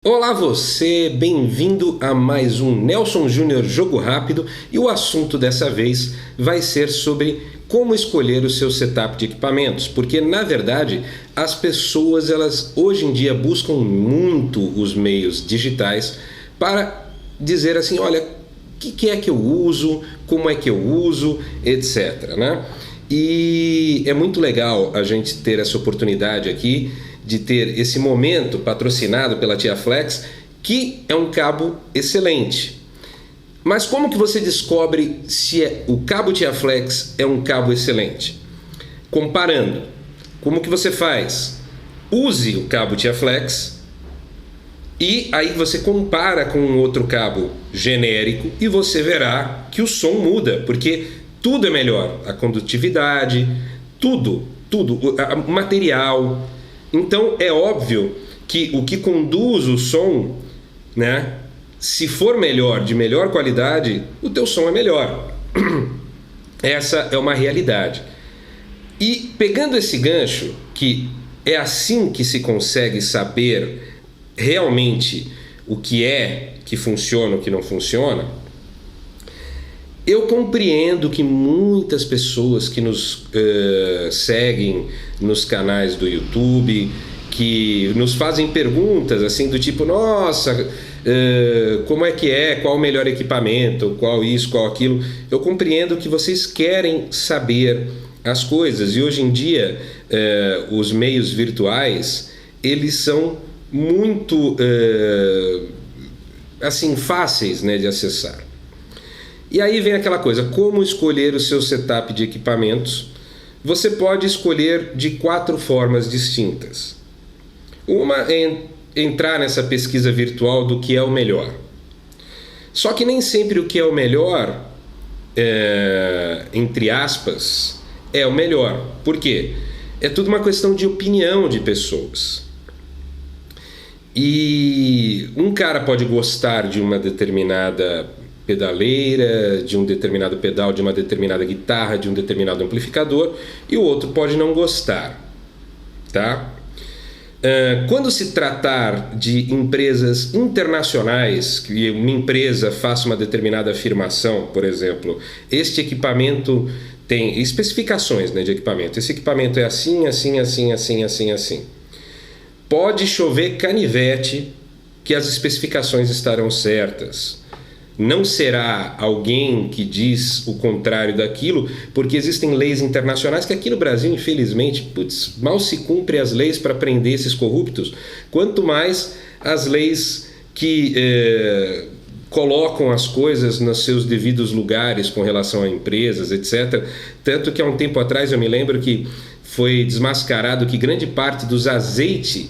Olá você, bem-vindo a mais um Nelson Júnior Jogo Rápido e o assunto dessa vez vai ser sobre como escolher o seu setup de equipamentos, porque na verdade as pessoas elas hoje em dia buscam muito os meios digitais para dizer assim, olha, o que é que eu uso, como é que eu uso, etc, né? E é muito legal a gente ter essa oportunidade aqui de ter esse momento patrocinado pela TIAflex, que é um cabo excelente. Mas como que você descobre se o cabo TIAflex é um cabo excelente? Comparando. Como que você faz? Use o cabo TIAflex e aí você compara com um outro cabo genérico e você verá que o som muda, porque tudo é melhor. A condutividade, tudo, o material. Então é óbvio que o que conduz o som, né, se for melhor, de melhor qualidade, o teu som é melhor. Essa é uma realidade. E pegando esse gancho, que é assim que se consegue saber realmente o que é que funciona, o que não funciona, eu compreendo que muitas pessoas que nos seguem nos canais do YouTube, que nos fazem perguntas assim do tipo, nossa, como é que é, qual o melhor equipamento, qual isso, qual aquilo. Eu compreendo que vocês querem saber as coisas e hoje em dia os meios virtuais, eles são muito assim, fáceis, né, de acessar. E aí vem aquela coisa, como escolher o seu setup de equipamentos? Você pode escolher de 4 formas distintas. Uma é entrar nessa pesquisa virtual do que é o melhor. Só que nem sempre o que é o melhor, entre aspas, é o melhor. Por quê? É tudo uma questão de opinião de pessoas. E um cara pode gostar de uma determinada pedaleira, de um determinado pedal, de uma determinada guitarra, de um determinado amplificador, e o outro pode não gostar, tá? Quando se tratar de empresas internacionais, que uma empresa faça uma determinada afirmação, por exemplo, este equipamento tem especificações, né, de equipamento, esse equipamento é assim, assim, assim, assim, assim, assim. Pode chover canivete que as especificações estarão certas. Não será alguém que diz o contrário daquilo, porque existem leis internacionais que aqui no Brasil, infelizmente, mal se cumpre as leis para prender esses corruptos, quanto mais as leis que colocam as coisas nos seus devidos lugares com relação a empresas, etc. Tanto que há um tempo atrás eu me lembro que foi desmascarado que grande parte dos azeites,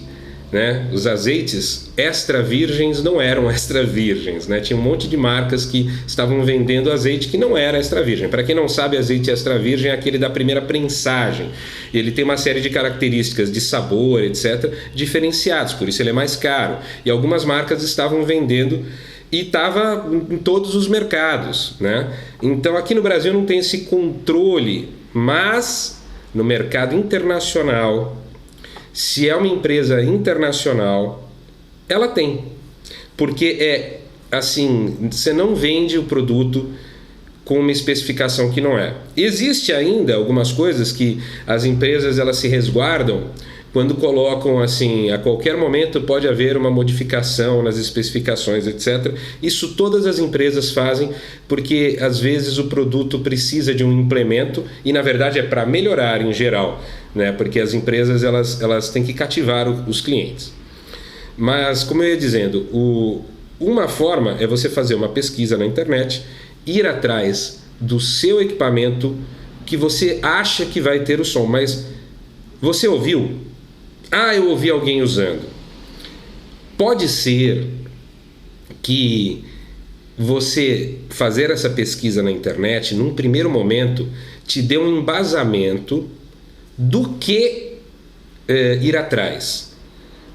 né? Os azeites extra virgens não eram extra virgens, né? Tinha um monte de marcas que estavam vendendo azeite que não era extra virgem. Para quem não sabe, azeite extra virgem é aquele da primeira prensagem. Ele tem uma série de características de sabor, etc., diferenciados, por isso ele é mais caro. E algumas marcas estavam vendendo e estava em todos os mercados, né? Então aqui no Brasil não tem esse controle, mas no mercado internacional, se é uma empresa internacional, ela tem. Porque é assim, você não vende o produto com uma especificação que não é. Existe ainda algumas coisas que as empresas elas se resguardam quando colocam assim, a qualquer momento pode haver uma modificação nas especificações, etc. Isso todas as empresas fazem porque às vezes o produto precisa de um implemento e na verdade é para melhorar em geral, né? Porque as empresas elas têm que cativar os clientes. Mas como eu ia dizendo, uma forma é você fazer uma pesquisa na internet, ir atrás do seu equipamento que você acha que vai ter o som, mas você ouviu? Ah, eu ouvi alguém usando. Pode ser que você fazer essa pesquisa na internet, num primeiro momento, te dê um embasamento do que ir atrás.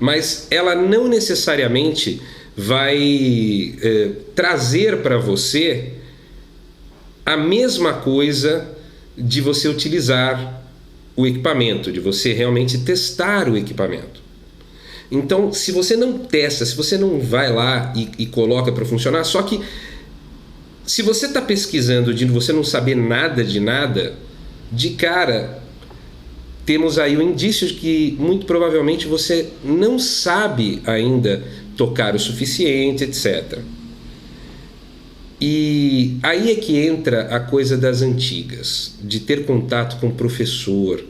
Mas ela não necessariamente vai trazer para você a mesma coisa de você utilizar o equipamento, de você realmente testar o equipamento. Então, se você não testa, se você não vai lá e coloca para funcionar, só que se você está pesquisando de você não saber nada de nada, de cara, temos aí o indício de que muito provavelmente você não sabe ainda tocar o suficiente, etc. E aí é que entra a coisa das antigas, de ter contato com o professor.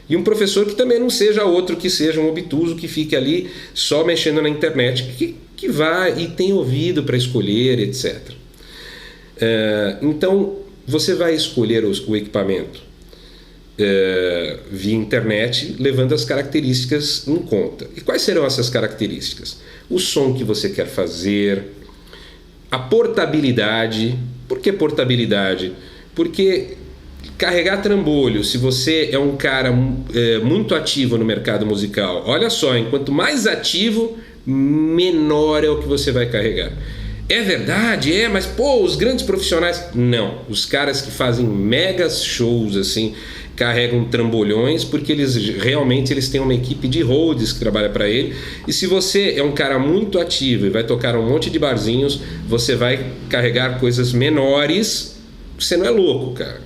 E um professor que também não seja outro que seja um obtuso que fique ali só mexendo na internet, que vai e tem ouvido para escolher, etc. Então, você vai escolher o equipamento via internet, levando as características em conta. E quais serão essas características? O som que você quer fazer, a portabilidade. Por que portabilidade? Porque carregar trambolho, se você é um cara muito ativo no mercado musical, olha só, quanto mais ativo, menor é o que você vai carregar. É verdade, mas os grandes profissionais... Não, os caras que fazem megas shows assim, carregam trambolhões porque eles têm uma equipe de holds que trabalha para ele. E se você é um cara muito ativo e vai tocar um monte de barzinhos, você vai carregar coisas menores. Você não é louco, cara.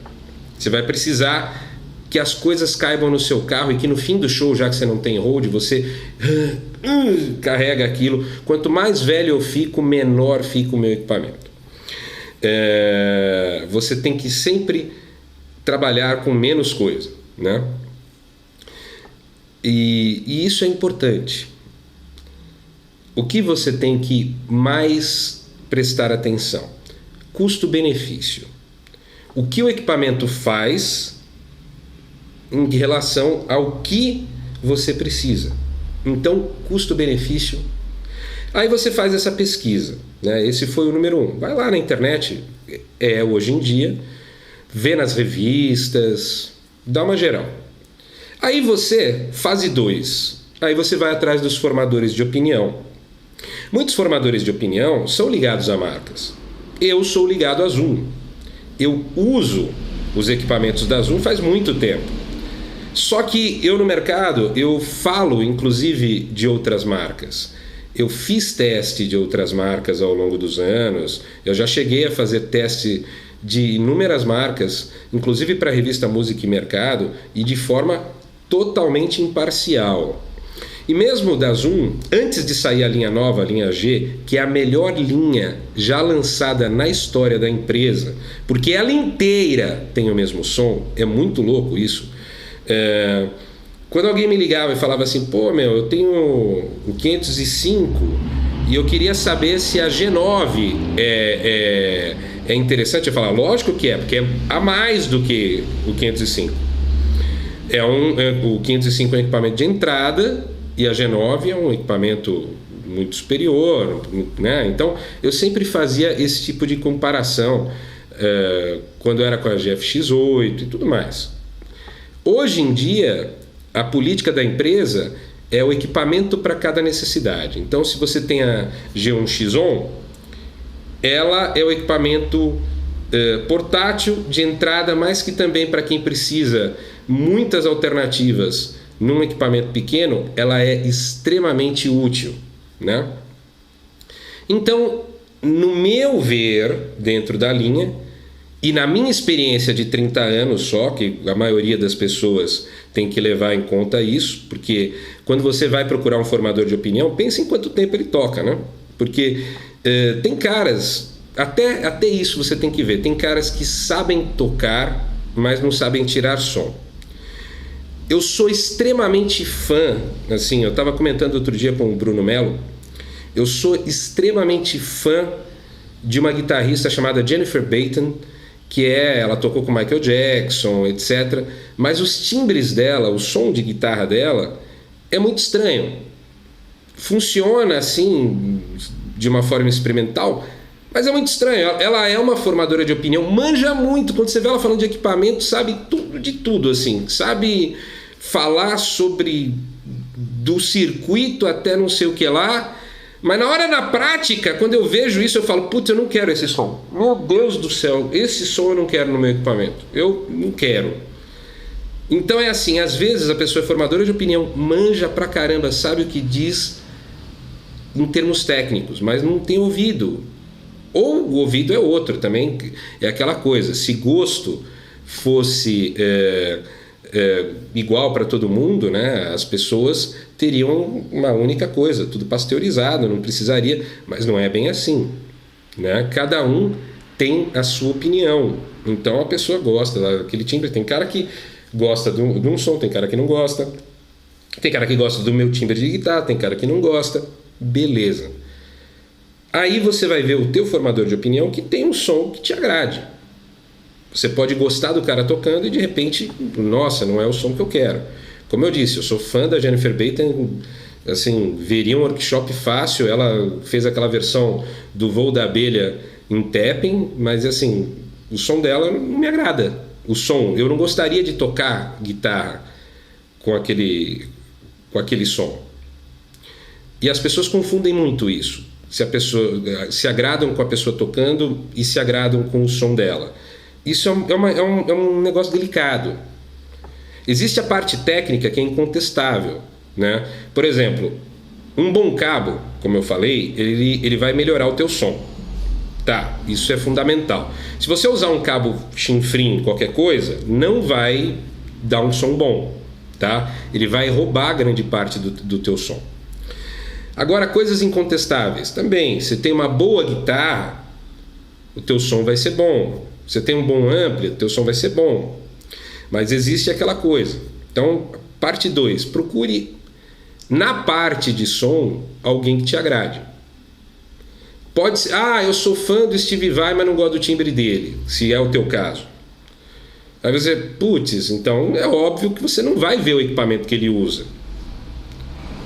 Você vai precisar que as coisas caibam no seu carro e que no fim do show, já que você não tem hold, você carrega aquilo. Quanto mais velho eu fico, menor fica o meu equipamento. Você tem que sempre trabalhar com menos coisa, né? E isso é importante. O que você tem que mais prestar atenção? Custo-benefício. O que o equipamento faz em relação ao que você precisa. Então, custo-benefício. Aí você faz essa pesquisa, né? Esse foi o número 1. Vai lá na internet, hoje em dia, vê nas revistas, dá uma geral. Aí você, fase 2, aí você vai atrás dos formadores de opinião. Muitos formadores de opinião são ligados a marcas. Eu sou ligado à Zoom. Eu uso os equipamentos da Zoom faz muito tempo. Só que eu no mercado, eu falo inclusive de outras marcas. Eu fiz teste de outras marcas ao longo dos anos. Eu já cheguei a fazer teste de inúmeras marcas, inclusive para a revista Música e Mercado, e de forma totalmente imparcial. E mesmo da Zoom, antes de sair a linha nova, a linha G, que é a melhor linha já lançada na história da empresa, porque ela inteira tem o mesmo som, é muito louco isso. Quando alguém me ligava e falava assim, eu tenho o 505 e eu queria saber se a G9 é interessante, eu falava, lógico que é, porque é a mais do que o 505. O 505 é um equipamento de entrada e a G9 é um equipamento muito superior, né? Então eu sempre fazia esse tipo de comparação quando era com a GFX8 e tudo mais. Hoje em dia, a política da empresa é o equipamento para cada necessidade. Então, se você tem a G1X-On, ela é o equipamento portátil de entrada, mas que também para quem precisa muitas alternativas num equipamento pequeno, ela é extremamente útil, né? Então, no meu ver, dentro da linha, e na minha experiência de 30 anos só, que a maioria das pessoas tem que levar em conta isso, porque quando você vai procurar um formador de opinião, pense em quanto tempo ele toca, né? Porque tem caras, até isso você tem que ver, tem caras que sabem tocar, mas não sabem tirar som. Eu sou extremamente fã, assim, eu estava comentando outro dia com o Bruno Mello, eu sou extremamente fã de uma guitarrista chamada Jennifer Baton, ela tocou com Michael Jackson, etc. Mas os timbres dela, o som de guitarra dela é muito estranho. Funciona assim, de uma forma experimental, mas é muito estranho. Ela é uma formadora de opinião, manja muito. Quando você vê ela falando de equipamento, sabe tudo de tudo, assim. Sabe falar sobre do circuito até não sei o que lá. Mas na prática, quando eu vejo isso, eu falo, putz, eu não quero esse som. Meu Deus do céu, esse som eu não quero no meu equipamento. Eu não quero. Então é assim, às vezes a pessoa é formadora de opinião, manja pra caramba, sabe o que diz, em termos técnicos, mas não tem ouvido. Ou o ouvido é outro também, é aquela coisa, se gosto fosse igual para todo mundo, né, as pessoas teriam uma única coisa, tudo pasteurizado, não precisaria, mas não é bem assim, né? Cada um tem a sua opinião, então a pessoa gosta daquele timbre. Tem cara que gosta de um som, tem cara que não gosta, tem cara que gosta do meu timbre de guitarra, tem cara que não gosta, beleza. Aí você vai ver o teu formador de opinião que tem um som que te agrade. Você pode gostar do cara tocando e de repente, nossa, não é o som que eu quero. Como eu disse, eu sou fã da Jennifer Baten, assim, veria um workshop fácil. Ela fez aquela versão do Voo da Abelha em tapping, mas assim, o som dela não me agrada. O som, eu não gostaria de tocar guitarra com aquele som. E as pessoas confundem muito isso. Se a pessoa se agradam com a pessoa tocando e se agradam com o som dela. Isso é um negócio delicado. Existe a parte técnica que é incontestável, né? Por exemplo, um bom cabo, como eu falei, ele vai melhorar o teu som. Tá, isso é fundamental. Se você usar um cabo chinfrim, qualquer coisa, não vai dar um som bom, tá? Ele vai roubar grande parte do teu som. Agora, coisas incontestáveis também. Se tem uma boa guitarra, o teu som vai ser bom. Se tem um bom ampli, o teu som vai ser bom. Mas existe aquela coisa. Então, parte 2. Procure, na parte de som, alguém que te agrade. Pode ser, eu sou fã do Steve Vai, mas não gosto do timbre dele, se é o teu caso. Aí você, putz, então é óbvio que você não vai ver o equipamento que ele usa.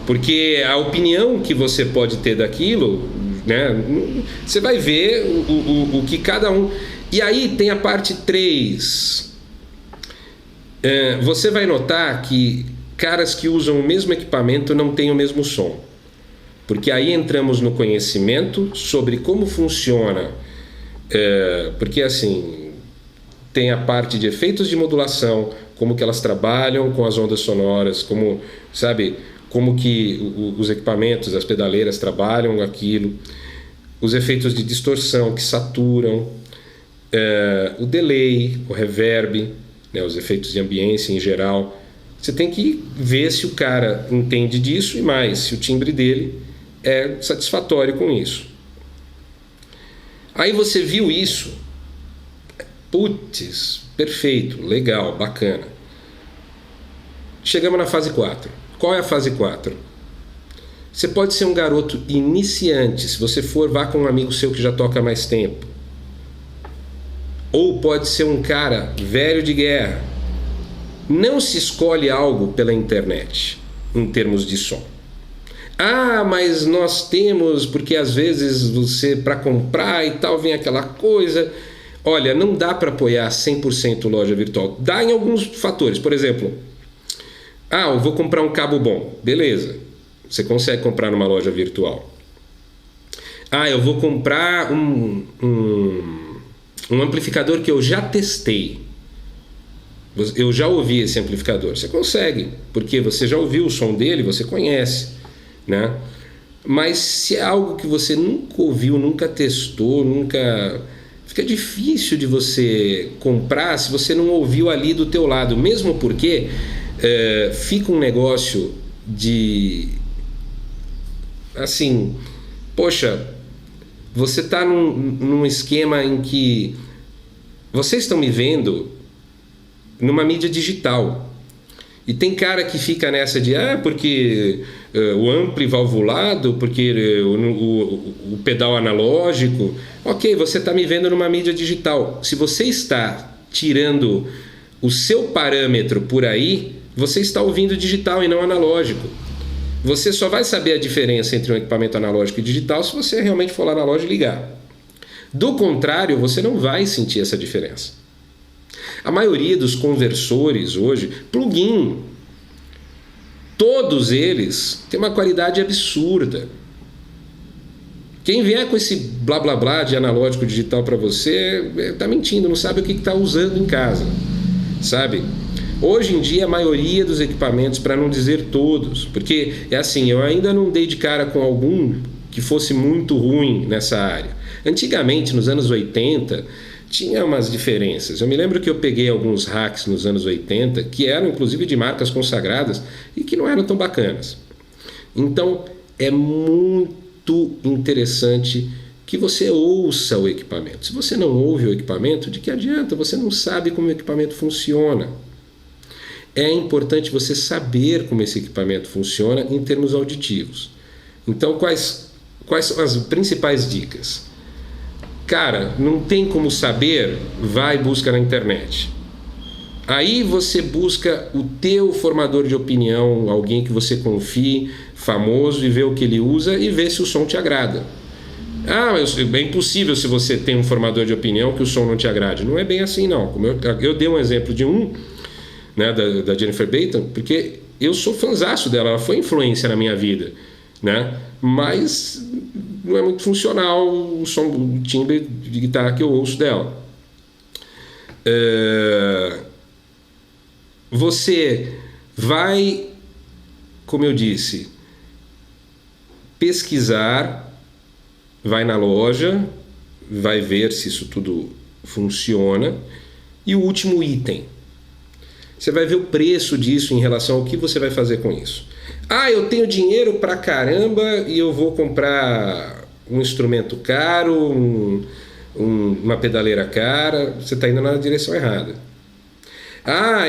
Porque a opinião que você pode ter daquilo, né, você vai ver o que cada um... E aí tem a parte 3. Você vai notar que caras que usam o mesmo equipamento não têm o mesmo som. Porque aí entramos no conhecimento sobre como funciona. Porque assim, tem a parte de efeitos de modulação, como que elas trabalham com as ondas sonoras, como, sabe... como que os equipamentos, as pedaleiras trabalham aquilo, os efeitos de distorção que saturam, o delay, o reverb, né, os efeitos de ambiência em geral. Você tem que ver se o cara entende disso e mais, se o timbre dele é satisfatório com isso. Aí você viu isso, putz, perfeito, legal, bacana. Chegamos na fase 4. Qual é a fase 4? Você pode ser um garoto iniciante. Se você for, vá com um amigo seu que já toca há mais tempo. Ou pode ser um cara velho de guerra. Não se escolhe algo pela internet, em termos de som. Mas nós temos, porque às vezes você, para comprar e tal, vem aquela coisa... Olha, não dá para apoiar 100% loja virtual. Dá em alguns fatores. Por exemplo... eu vou comprar um cabo bom. Beleza. Você consegue comprar numa loja virtual. Eu vou comprar um amplificador que eu já testei. Eu já ouvi esse amplificador. Você consegue, porque você já ouviu o som dele, você conhece, né? Mas se é algo que você nunca ouviu, nunca testou, nunca... Fica difícil de você comprar se você não ouviu ali do teu lado. Mesmo porque... fica um negócio de assim, poxa, você está num esquema em que vocês estão me vendo numa mídia digital e tem cara que fica nessa de porque o ampli valvulado, porque o pedal analógico. Ok, você está me vendo numa mídia digital. Se você está tirando o seu parâmetro por aí, você está ouvindo digital e não analógico. Você só vai saber a diferença entre um equipamento analógico e digital se você realmente for lá na loja e ligar. Do contrário, você não vai sentir essa diferença. A maioria dos conversores hoje, plugin, todos eles têm uma qualidade absurda. Quem vier com esse blá blá blá de analógico digital para você, está mentindo, não sabe o que está usando em casa, sabe? Hoje em dia a maioria dos equipamentos, para não dizer todos, porque é assim, eu ainda não dei de cara com algum que fosse muito ruim nessa área. Antigamente, nos anos 80, tinha umas diferenças. Eu me lembro que eu peguei alguns hacks nos anos 80 que eram inclusive de marcas consagradas e que não eram tão bacanas. Então é muito interessante que você ouça o equipamento. Se você não ouve o equipamento, de que adianta? Você não sabe como o equipamento funciona. É importante você saber como esse equipamento funciona em termos auditivos. Então, quais são as principais dicas? Cara, não tem como saber? Vai e busca na internet. Aí você busca o teu formador de opinião, alguém que você confie, famoso, e vê o que ele usa e vê se o som te agrada. É impossível se você tem um formador de opinião que o som não te agrade. Não é bem assim, não. Como eu dei um exemplo de né, da Jennifer Bateman, porque eu sou fãzaço dela, ela foi influência na minha vida, né? Mas não é muito funcional o som, o timbre de guitarra que eu ouço dela. Você vai, como eu disse, pesquisar, vai na loja, vai ver se isso tudo funciona. E o último item, você vai ver o preço disso em relação ao que você vai fazer com isso. Eu tenho dinheiro pra caramba e eu vou comprar um instrumento caro, uma pedaleira cara. Você está indo na direção errada.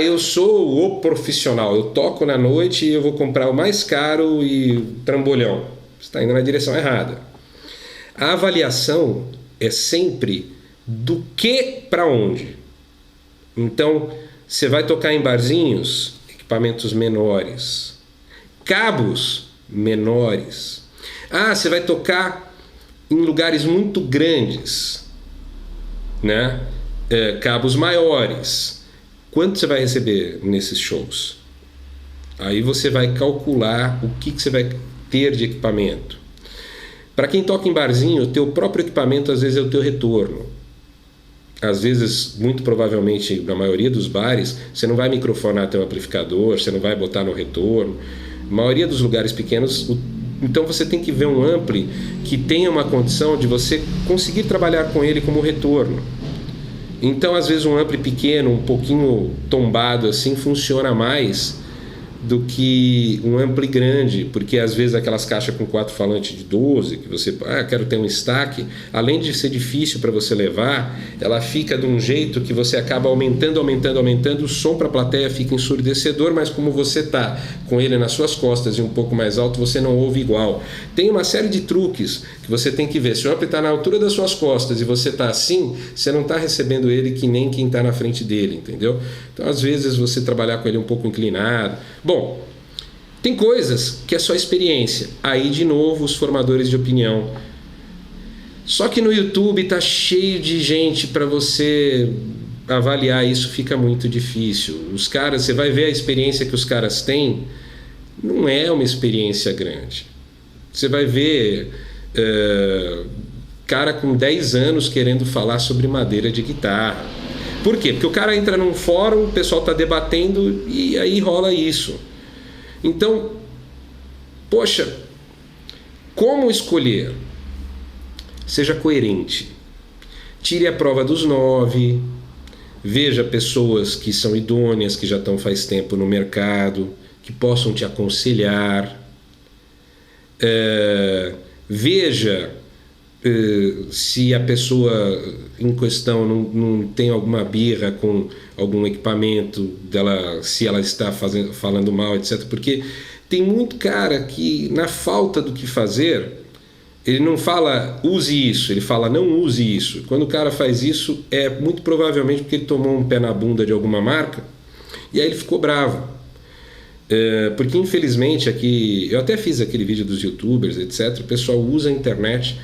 Eu sou o profissional, eu toco na noite e eu vou comprar o mais caro e o trambolhão. Você está indo na direção errada. A avaliação é sempre do que para onde. Então, você vai tocar em barzinhos, equipamentos menores, cabos menores. Você vai tocar em lugares muito grandes, né? Cabos maiores. Quanto você vai receber nesses shows? Aí você vai calcular o que você vai ter de equipamento. Para quem toca em barzinho, o teu próprio equipamento às vezes é o teu retorno. Às vezes, muito provavelmente, na maioria dos bares, você não vai microfonar teu amplificador, você não vai botar no retorno. Na maioria dos lugares pequenos, então você tem que ver um ampli que tenha uma condição de você conseguir trabalhar com ele como retorno. Então, às vezes, um ampli pequeno, um pouquinho tombado assim, funciona mais do que um ampli grande, porque às vezes aquelas caixas com 4 falantes de 12, que você, quero ter um stack, além de ser difícil para você levar, ela fica de um jeito que você acaba aumentando, o som para a plateia fica ensurdecedor, mas como você está com ele nas suas costas e um pouco mais alto, você não ouve igual. Tem uma série de truques que você tem que ver. Se o ampli está na altura das suas costas e você está assim, você não está recebendo ele que nem quem está na frente dele, entendeu? Então, às vezes, você trabalhar com ele um pouco inclinado. Bom, tem coisas que é só experiência. Aí, de novo, os formadores de opinião. Só que no YouTube tá cheio de gente para você avaliar isso, fica muito difícil. Os caras, você vai ver a experiência que os caras têm, não é uma experiência grande. Você vai ver cara com 10 anos querendo falar sobre madeira de guitarra. Por quê? Porque o cara entra num fórum, o pessoal está debatendo e aí rola isso. Então, poxa, como escolher? Seja coerente. Tire a prova dos 9, veja pessoas que são idôneas, que já estão faz tempo no mercado, que possam te aconselhar. Veja se a pessoa em questão não tem alguma birra com algum equipamento dela, se ela está falando mal, etc. Porque tem muito cara que, na falta do que fazer, ele não fala use isso, ele fala não use isso. Quando o cara faz isso, é muito provavelmente porque ele tomou um pé na bunda de alguma marca e aí ele ficou bravo. Porque infelizmente aqui, eu até fiz aquele vídeo dos youtubers, etc. O pessoal usa a internet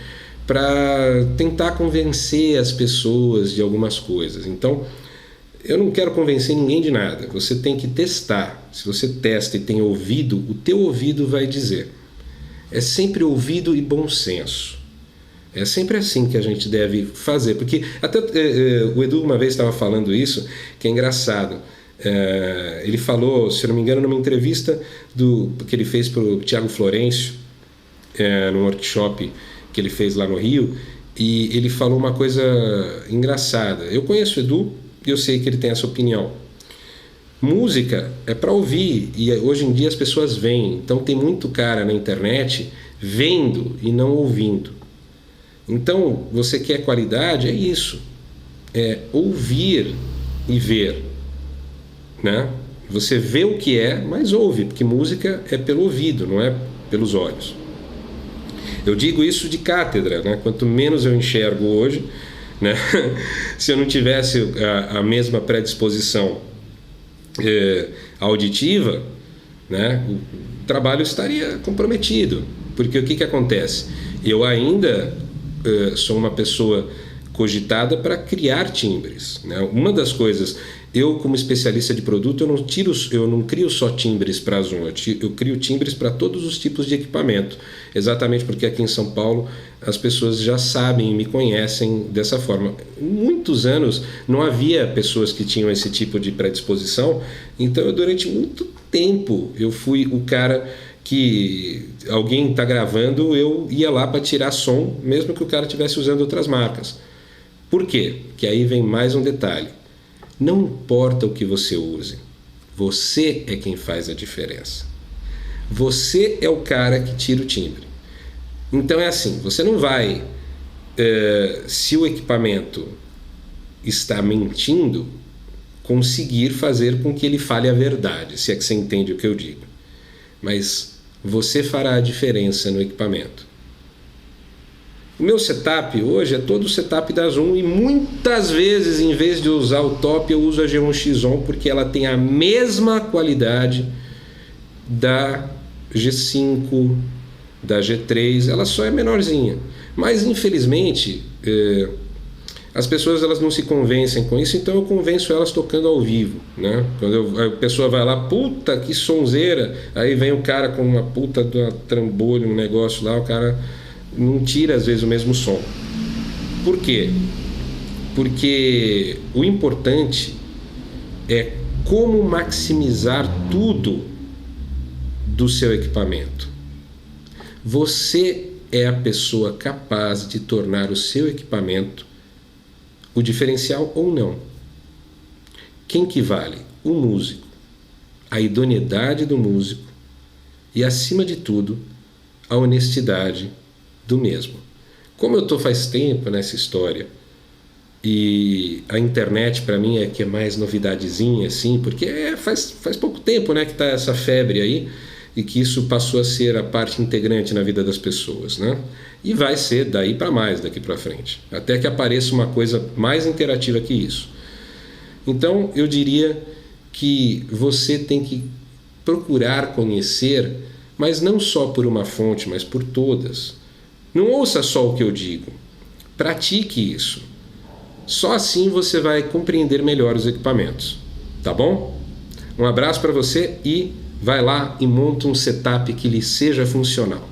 para tentar convencer as pessoas de algumas coisas. Então, eu não quero convencer ninguém de nada. Você tem que testar. Se você testa e tem ouvido, o teu ouvido vai dizer. É sempre ouvido e bom senso. É sempre assim que a gente deve fazer. Porque até o Edu uma vez estava falando isso, que é engraçado. Ele falou, se eu não me engano, numa entrevista que ele fez para o Thiago Florencio, num workshop que ele fez lá no Rio, e ele falou uma coisa engraçada. Eu conheço o Edu e eu sei que ele tem essa opinião. Música é para ouvir, e hoje em dia as pessoas veem. Então tem muito cara na internet vendo e não ouvindo. Então, você quer qualidade? É isso. É ouvir e ver, né? Você vê o que é, mas ouve, porque música é pelo ouvido, não é pelos olhos. Eu digo isso de cátedra, né? Quanto menos eu enxergo hoje, né? Se eu não tivesse a mesma predisposição auditiva, né? O trabalho estaria comprometido. Porque o que acontece? Eu ainda sou uma pessoa cogitada para criar timbres, né? Uma das coisas, eu como especialista de produto, eu não crio só timbres para Zoom, eu crio timbres para todos os tipos de equipamento, exatamente porque aqui em São Paulo as pessoas já sabem e me conhecem dessa forma. Muitos anos não havia pessoas que tinham esse tipo de predisposição, então durante muito tempo eu fui o cara que alguém está gravando, eu ia lá para tirar som, mesmo que o cara estivesse usando outras marcas. Por quê? Que aí vem mais um detalhe. Não importa o que você use, você é quem faz a diferença. Você é o cara que tira o timbre. Então é assim, você não vai, se o equipamento está mentindo, conseguir fazer com que ele fale a verdade, se é que você entende o que eu digo. Mas você fará a diferença no equipamento. O meu setup hoje é todo o setup da Zoom, e muitas vezes, em vez de usar o top, eu uso a G1X porque ela tem a mesma qualidade da G5, da G3, ela só é menorzinha. Mas infelizmente as pessoas elas não se convencem com isso, então eu convenço elas tocando ao vivo, né? Quando a pessoa vai lá, puta que sonzeira, aí vem o cara com uma puta de uma trambolho, um negócio lá, o cara não tira às vezes o mesmo som. Por quê? Porque o importante é como maximizar tudo do seu equipamento. Você é a pessoa capaz de tornar o seu equipamento o diferencial ou não. Quem que vale? O músico, a idoneidade do músico e, acima de tudo, a honestidade do mesmo. Como eu estou faz tempo nessa história e a internet para mim é que é mais novidadezinha, assim, porque faz pouco tempo, né, que está essa febre aí, e que isso passou a ser a parte integrante na vida das pessoas, né? E vai ser daí para mais, daqui para frente, até que apareça uma coisa mais interativa que isso. Então eu diria que você tem que procurar conhecer, mas não só por uma fonte, mas por todas. Não ouça só o que eu digo, pratique isso. Só assim você vai compreender melhor os equipamentos, tá bom? Um abraço para você e vai lá e monta um setup que lhe seja funcional.